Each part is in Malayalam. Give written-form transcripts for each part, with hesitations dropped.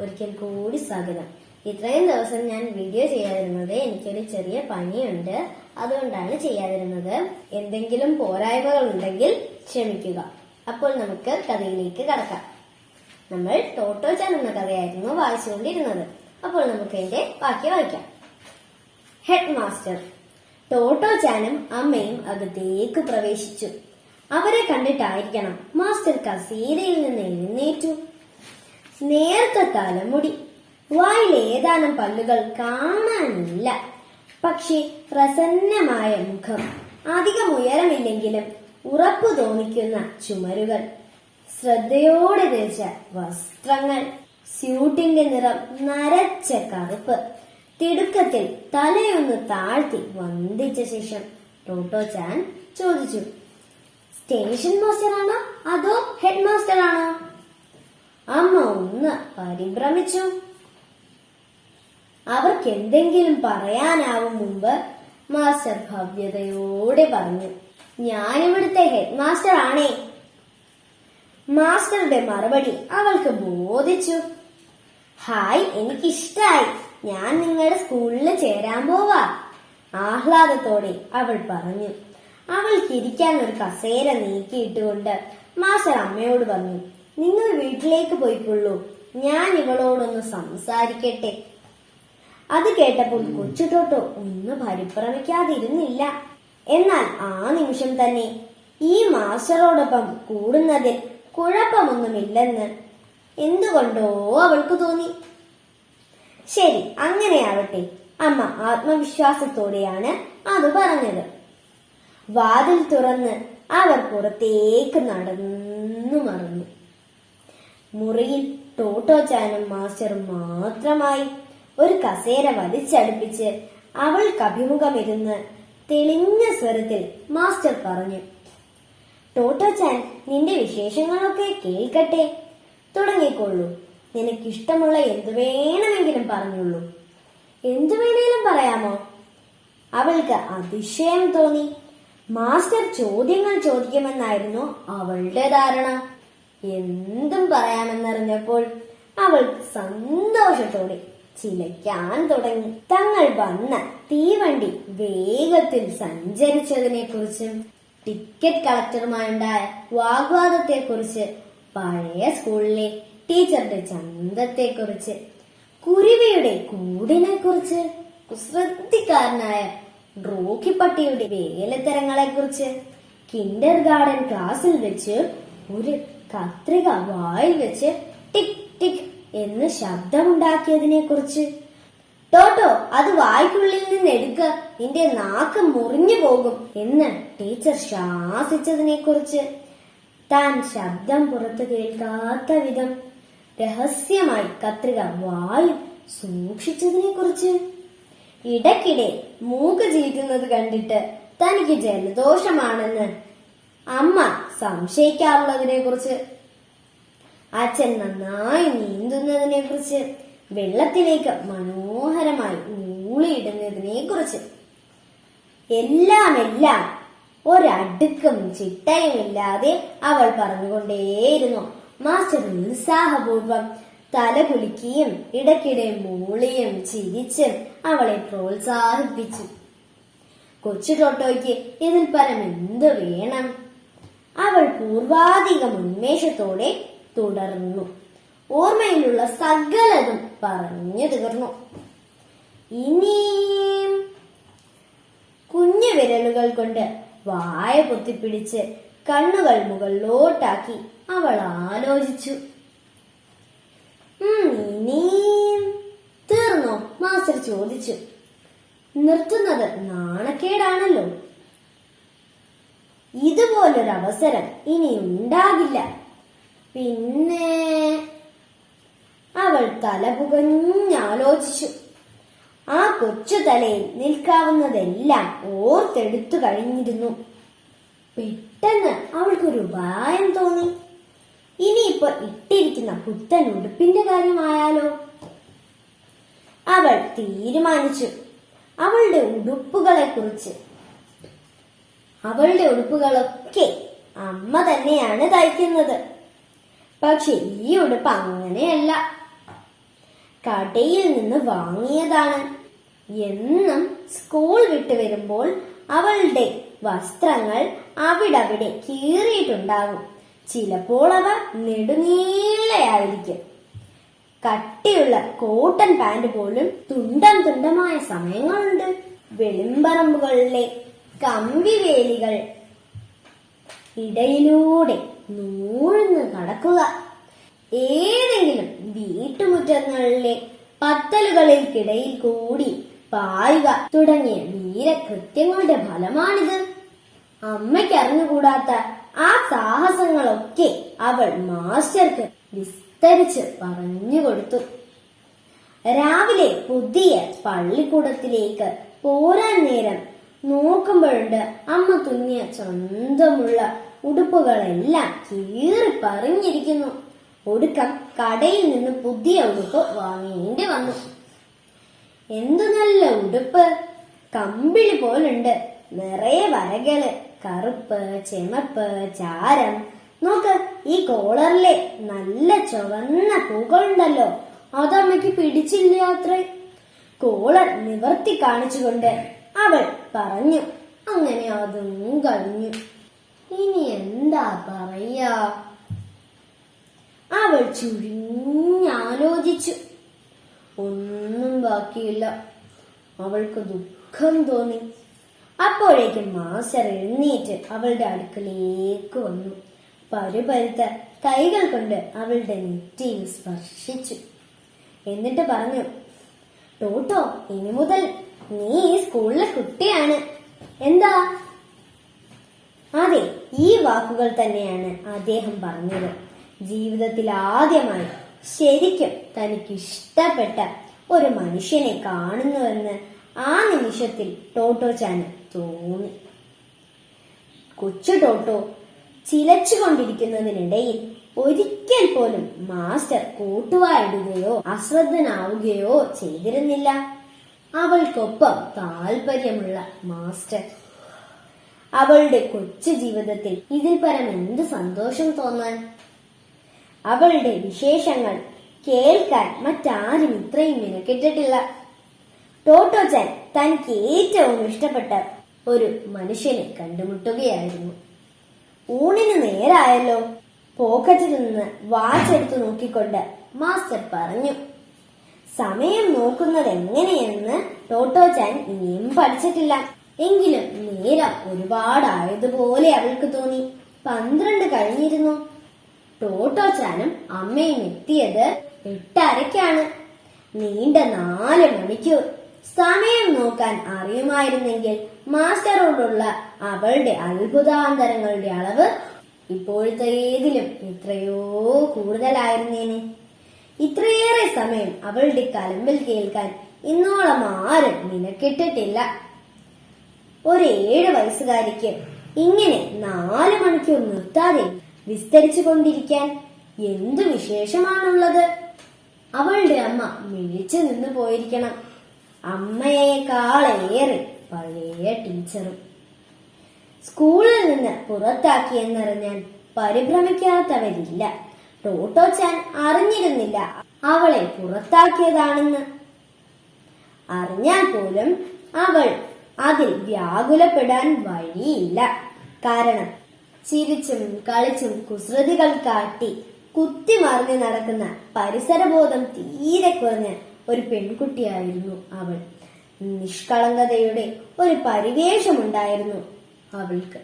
ഒരിക്കൽ കൂടി സ്വാഗതം. ഇത്രയും ദിവസം ഞാൻ വീഡിയോ ചെയ്യാതിരുന്നത് എനിക്കൊരു ചെറിയ പണിയുണ്ട്, അതുകൊണ്ടാണ് ചെയ്യാതിരുന്നത്. എന്തെങ്കിലും പോരായ്മകൾ ഉണ്ടെങ്കിൽ ക്ഷമിക്കുക. അപ്പോൾ നമുക്ക് കഥയിലേക്ക് കടക്കാം. നമ്മൾ ടോട്ടോച്ചാൻ എന്ന കഥയായിരുന്നു വായിച്ചുകൊണ്ടിരുന്നത്. അപ്പോൾ നമുക്ക് അതിന്റെ ബാക്കി വായിക്കാം. Head master. ടോട്ടോച്ചാനും അമ്മയും അകത്തേക്ക് പ്രവേശിച്ചു. അവരെ കണ്ടിട്ടായിരിക്കണം മാസ്റ്റർ കസേരയിൽ നിന്ന് എഴുന്നേറ്റു. നേർത്ത തലമുടി, വായിൽ ഏതാനും പല്ലുകൾ കാണാനില്ല. പക്ഷേ പ്രസന്നമായ മുഖം, അധികം ഉയരമില്ലെങ്കിലും ഉറപ്പു തോന്നിക്കുന്ന ചുമരുകൾ, ശ്രദ്ധയോടെ ധരിച്ച വസ്ത്രങ്ങൾ, സ്യൂട്ടിന്റെ നിറം നരച്ച കറുപ്പ്. തിടുക്കത്തിൽ തലയൊന്ന് താഴ്ത്തി വന്ദിച്ച ശേഷം ടോട്ടോച്ചാൻ ചോദിച്ചു, സ്റ്റേഷൻ മാസ്റ്റർ ആണോ അതോ ഹെഡ് മാസ്റ്റർ ആണോ? അമ്മ ഒന്ന് പരിഭ്രമിച്ചു. അവർക്ക് എന്തെങ്കിലും പറയാനാവും മുമ്പ് മാസ്റ്റർ ഭവ്യതയോടെ പറഞ്ഞു, ഞാനിവിടുത്തെ ഹെഡ് മാസ്റ്റർ ആണേ. മാസ്റ്ററുടെ മറുപടി അവൾക്ക് ബോധിച്ചു. ഹായ്, എനിക്കിഷ്ടായി. ഞാൻ നിങ്ങളുടെ സ്കൂളിൽ ചേരാൻ പോവാ. ആഹ്ലാദത്തോടെ അവൾ പറഞ്ഞു. അവൾക്ക് ഇരിക്കാൻ ഒരു കസേര നീക്കിയിട്ടുകൊണ്ട് മാസ്റ്റർ അമ്മയോട് പറഞ്ഞു, നിങ്ങൾ വീട്ടിലേക്ക് പോയിക്കൊള്ളൂ, ഞാൻ ഇവളോടൊന്ന് സംസാരിക്കട്ടെ. അത് കേട്ടപ്പോൾ കൊച്ചു ടോട്ടോ ഒന്ന് പരിഭ്രമിക്കാതിരുന്നില്ല. എന്നാൽ ആ നിമിഷം തന്നെ ഈ മാസ്റ്ററോടൊപ്പം കൂടുന്നതിൽ കുഴപ്പമൊന്നുമില്ലെന്ന് എന്തുകൊണ്ടോ അവൾക്ക് തോന്നി. ശരി, അങ്ങനെയാവട്ടെ. അമ്മ ആത്മവിശ്വാസത്തോടെയാണ് അത് പറഞ്ഞത്. വാതിൽ തുറന്ന് അവർ പുറത്തേക്ക് നടന്നു മറന്നു. മുറിയിൽ ടോട്ടോച്ചാനും മാസ്റ്ററും മാത്രമായി. ഒരു കസേര വലിച്ചടുപ്പിച്ച് അവൾക്ക് അഭിമുഖമിരുന്ന് തെളിഞ്ഞ സ്വരത്തിൽ മാസ്റ്റർ പറഞ്ഞു, ടോട്ടോച്ചാൻ, നിന്റെ വിശേഷങ്ങളൊക്കെ കേൾക്കട്ടെ. തുടങ്ങിക്കൊള്ളൂ. നിനക്കിഷ്ടമുള്ള എന്തു വേണമെങ്കിലും പറഞ്ഞുള്ളൂ. എന്തു വേണേലും പറയാമോ? അവൾക്ക് അതിശയം തോന്നി. മാസ്റ്റർ ചോദ്യങ്ങൾ ചോദിക്കുമെന്നായിരുന്നു അവളുടെ ധാരണ. എന്തും പറയാമെന്നറിഞ്ഞപ്പോൾ അവൾ സന്തോഷത്തോടെ ചിലയ്ക്കാൻ തുടങ്ങി. തങ്ങൾ വന്ന തീവണ്ടി വേഗത്തിൽ സഞ്ചരിച്ചതിനെ കുറിച്ചും ടിക്കറ്റ് കളക്ടറുമായുണ്ടായ വാഗ്വാദത്തെക്കുറിച്ച്, പഴയ സ്കൂളിലെ ടീച്ചറുടെ ചന്തത്തെക്കുറിച്ച്, കുരുവിയുടെ കൂടിനെ കുറിച്ച്, കുസൃതിക്കാരനായ റോക്കിപ്പട്ടിയുടെ വേലത്തരങ്ങളെ കുറിച്ച്, കിൻഡർ ഗാർഡൻ ക്ലാസ്സിൽ വെച്ച് ഒരു കത്രിക വായിൽ വെച്ച് ടിക് ടിക് എന്ന് ശബ്ദമുണ്ടാക്കിയതിനെ കുറിച്ച്, ടോട്ടോ അത് വായ്ക്കുള്ളിൽ നിന്ന് എടുക്ക, നിന്റെ നാക്ക് മുറിഞ്ഞു പോകും എന്ന് ടീച്ചർ ശാസിച്ചതിനെ കുറിച്ച്, താൻ ശബ്ദം പുറത്തു കേൾക്കാത്ത വിധം രഹസ്യമായി കത്രിക വായിൽ സൂക്ഷിച്ചതിനെ കുറിച്ച്, ഇടയ്ക്കിടെ മൂക്ക് ചീറ്റുന്നത് കണ്ടിട്ട് തനിക്ക് ജലദോഷമാണെന്ന് അമ്മ സംശയിക്കാറുള്ളതിനെ കുറിച്ച്, അച്ഛൻ നന്നായി നീന്തുന്നതിനെ കുറിച്ച്, വെള്ളത്തിലേക്ക് മനോഹരമായി ഊളിയിടുന്നതിനെ കുറിച്ച്, എല്ലാം ഒരടുക്കും ചിട്ടയുമില്ലാതെ അവൾ പറഞ്ഞുകൊണ്ടേയിരുന്നു. മാസ്റ്റർ ഉത്സാഹപൂർവം തല കുലുക്കിയും ഇടയ്ക്കിടെ മൂളിയും ചിരിച്ചും അവളെ പ്രോത്സാഹിപ്പിച്ചു. കൊച്ചു ടോട്ടോയ്ക്ക് ഇതിൽ പരം എന്തു വേണം? അവൾ പൂർവാധികം ഉന്മേഷത്തോടെ തുടർന്നു. ഓർമ്മയിലുള്ള സകലതും പറഞ്ഞു തീർന്നു. ഇനിയും കുഞ്ഞു വിരലുകൾ കൊണ്ട് വായ പൊത്തിപ്പിടിച്ച് കണ്ണുകൾ മുകളിലോട്ടാക്കി അവൾ ആലോചിച്ചു. ഇനിയും തീർന്നോ? മാസ്റ്റർ ചോദിച്ചു. നിർത്തുന്നത് നാണക്കേടാണല്ലോ. ഇതുപോലൊരവസരം ഇനി ഉണ്ടാകില്ല. പിന്നെ അവൾ തലപുകഞ്ഞാലോചിച്ചു. ആ കൊച്ചു തലയിൽ നിൽക്കാവുന്നതെല്ലാം ഓർത്തെടുത്തു കഴിഞ്ഞിരുന്നു. പെട്ടെന്ന് അവൾക്കൊരു ഉപായം തോന്നി. ഇനിയിപ്പോ ഇട്ടിരിക്കുന്ന പുത്തൻ ഉടുപ്പിന്റെ കാര്യമായാലോ? അവൾ തീരുമാനിച്ചു. അവളുടെ ഉടുപ്പുകളൊക്കെ അമ്മ തന്നെയാണ് തയ്ക്കുന്നത്. പക്ഷെ ഈ ഉടുപ്പ് അങ്ങനെയല്ല. കടയിൽ നിന്ന് വാങ്ങിയതാണ്. എന്നും സ്കൂൾ വിട്ടു വരുമ്പോൾ അവളുടെ വസ്ത്രങ്ങൾ അവിടവിടെ കീറിയിട്ടുണ്ടാകും. ചിലപ്പോൾ അവ നെടുനീളയായിരിക്കും. കട്ടിയുള്ള കോട്ടൺ പാന്റ് പോലും തുണ്ടം തുണ്ടമായ സമയങ്ങളുണ്ട്. വെളിമ്പറമ്പുകളിലെ കമ്പിവേലികൾ ഇടയിലൂടെ നൂഴ്ന്ന് നടക്കുക, ഏതെങ്കിലും വീട്ടുമുറ്റങ്ങളിലെ പത്തലുകൾക്കിടയിൽ കൂടി പായുക തുടങ്ങിയ വീരകൃത്യങ്ങളുടെ ഫലമാണിത്. അമ്മയ്ക്ക് അറിഞ്ഞുകൂടാത്ത ആ സാഹസങ്ങളൊക്കെ അവൾ മാസ്റ്റർക്ക് വിസ്തരിച്ച് പറഞ്ഞുകൊടുത്തു. രാവിലെ പുതിയ പള്ളിക്കൂടത്തിലേക്ക് പോരാൻ നേരം നോക്കുമ്പോഴുണ്ട് അമ്മ തുന്നിയ സ്വന്തമുള്ള ഉടുപ്പുകളെല്ലാം കീറി പറഞ്ഞിരിക്കുന്നു. ഒടുക്കം കടയിൽ നിന്ന് പുതിയ ഉടുപ്പ് വാങ്ങേണ്ടി വന്നു. എന്തു നല്ല ഉടുപ്പ്! കമ്പിളി പോലുണ്ട്, നിറയെ വരകള്, കറുപ്പ്, ചെമപ്പ്, ചാരം. നോക്ക്, ഈ കോളറിലെ നല്ല ചുവന്ന പൂക്കളുണ്ടല്ലോ, അതമ്മയ്ക്ക് പിടിച്ചില്ലാത്രേ. കോളർ നിവർത്തി കാണിച്ചുകൊണ്ട് അവൾ പറഞ്ഞു. അങ്ങനെ അതും കഴിഞ്ഞു. ഇനി എന്താ പറയാ? അവൾ ചുഴിഞ്ഞാലോചിച്ചു. ഒന്നും ബാക്കിയില്ല. അവൾക്ക് ദുഃഖം തോന്നി. അപ്പോഴേക്കും മാസ്റ്റർ എഴുന്നേറ്റ് അവളുടെ അടുക്കലേക്ക് വന്നു. പരുപരുത്ത കൈകൾ കൊണ്ട് അവളുടെ നെറ്റിയിൽ സ്പർശിച്ചു. എന്നിട്ട് പറഞ്ഞു, ടോട്ടോ, ഇനി മുതൽ നീ സ്കൂളിലെ കുട്ടിയാണ്. എന്താ? അതെ, ഈ വാക്കുകൾ തന്നെയാണ് അദ്ദേഹം പറഞ്ഞത്. ജീവിതത്തിൽ ആദ്യമായി ശരിക്കും തനിക്കിഷ്ടപ്പെട്ട ഒരു മനുഷ്യനെ കാണുന്നുവെന്ന് ആ നിമിഷത്തിൽ ടോട്ടോച്ചാന് തോന്നി. കൊച്ചു ടോട്ടോ ചിലച്ചുകൊണ്ടിരിക്കുന്നതിനിടയിൽ ഒരിക്കൽ പോലും മാസ്റ്റർ കൂട്ടുവായിടുകയോ അശ്രദ്ധനാവുകയോ ചെയ്തിരുന്നില്ല. അവൾക്കൊപ്പം താല്പര്യമുള്ള മാസ്റ്റർ. അവളുടെ കൊച്ചു ജീവിതത്തിൽ ഇതിൽ പരം എന്ത് സന്തോഷം തോന്നാൻ! അവളുടെ വിശേഷങ്ങൾ കേൾക്കാൻ മറ്റാരും ഇത്രയും മിനക്കെട്ടിട്ടില്ല. ടോട്ടോച്ചാൻ തനിക്ക് ഏറ്റവും ഇഷ്ടപ്പെട്ട ഒരു മനുഷ്യനെ കണ്ടുമുട്ടുകയായിരുന്നു. ഊണിന് നേരായല്ലോ. പോക്കറ്റിൽ നിന്ന് വാച്ച് എടുത്തു നോക്കിക്കൊണ്ട് മാസ്റ്റർ പറഞ്ഞു. സമയം നോക്കുന്നത് എങ്ങനെയെന്ന് ടോട്ടോച്ചാൻ ഇനിയും പഠിച്ചിട്ടില്ല. എങ്കിലും നേരം ഒരുപാടായതുപോലെ അവൾക്ക് തോന്നി. 12 കഴിഞ്ഞിരുന്നു. ടോട്ടോച്ചാനും അമ്മയും എത്തിയത് 8:30-ക്കാണ്. നീണ്ട 4 മണിക്കൂർ. സമയം നോക്കാൻ അറിയുമായിരുന്നെങ്കിൽ മാസ്റ്ററോടുള്ള അവളുടെ അത്ഭുതാന്തരങ്ങളുടെ അളവ് ഇപ്പോഴത്തെ ഏതിലും എത്രയോ കൂടുതലായിരുന്നേനെ. ഇത്രയേറെ സമയം അവളുടെ കലമ്പിൽ കേൾക്കാൻ ഇന്നോളം ആരും നിനക്കിട്ടിട്ടില്ല. ഒരു 7 വയസ്സുകാരിക്ക് ഇങ്ങനെ 4 മണിക്കൂർ നിർത്താതെ വിസ്തരിച്ചു കൊണ്ടിരിക്കാൻ എന്തു വിശേഷമാണുള്ളത്? അവളുടെ അമ്മ മിഴിച്ചു നിന്നു പോയിരിക്കണം. അമ്മയേക്കാളേറെ പഴയ ടീച്ചറും. സ്കൂളിൽ നിന്ന് പുറത്താക്കിയെന്നറിഞ്ഞാൽ പരിഭ്രമിക്കാത്തവരില്ല. ടോട്ടോച്ചാൻ അറിഞ്ഞിരുന്നില്ല അവളെ പുറത്താക്കിയതാണെന്ന്. അറിഞ്ഞാൽ പോലും അവൾ അതിൽ വ്യാകുലപ്പെടാൻ വഴിയില്ല. കാരണം ചിരിച്ചും കളിച്ചും കുസൃതികൾ കാട്ടി കുത്തിമറിഞ്ഞു നടക്കുന്ന പരിസരബോധം തീരെ കുറഞ്ഞ ഒരു പെൺകുട്ടിയായിരുന്നു അവൾ. നിഷ്കളങ്കതയുടെ ഒരു പരിവേഷമുണ്ടായിരുന്നു അവൾക്ക്.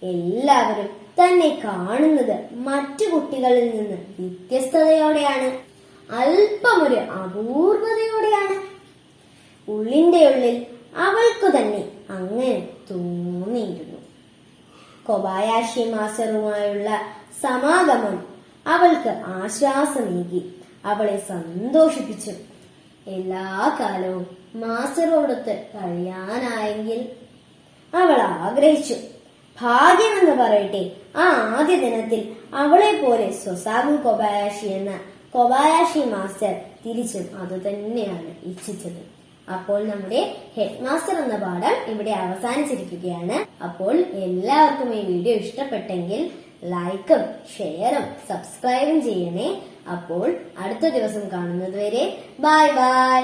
എല്ലാവരും തന്നെ കാണുന്നത് മറ്റു കുട്ടികളിൽ നിന്ന് വ്യത്യസ്തതയോടെയാണ്, അല്പമൊരു അപൂർവതയോടെയാണ്. ഉള്ളിന്റെ ഉള്ളിൽ അവൾക്കു തന്നെ അങ്ങനെ തോന്നിയിരുന്നു. കൊബായാഷി മാസ്റ്ററുമായുള്ള സമാഗമം അവൾക്ക് ആശ്വാസമേകി, അവളെ സന്തോഷിപ്പിച്ചു. എല്ലാ കാലവും മാസ്റ്ററോടൊത്ത് കഴിയാനായെങ്കിൽ അവൾ ആഗ്രഹിച്ചു. ഭാഗ്യമെന്ന് പറയട്ടെ, ആ ആദ്യ ദിനത്തിൽ അവളെ പോലെ സൊസാമു കൊബായാഷി എന്ന കൊബായാഷി മാസ്റ്റർ തിരിച്ചും അതുതന്നെയാണ് ഇച്ഛിച്ചത്. അപ്പോൾ നമ്മുടെ ഹെഡ് മാസ്റ്റർ എന്ന പാഠം ഇവിടെ അവസാനിച്ചിരിക്കുകയാണ്. അപ്പോൾ എല്ലാവർക്കും ഈ വീഡിയോ ഇഷ്ടപ്പെട്ടെങ്കിൽ ലൈക്കും ഷെയറും സബ്സ്ക്രൈബും ചെയ്യണേ. അപ്പോൾ അടുത്ത ദിവസം കാണുന്നത് വരെ ബൈ ബൈ.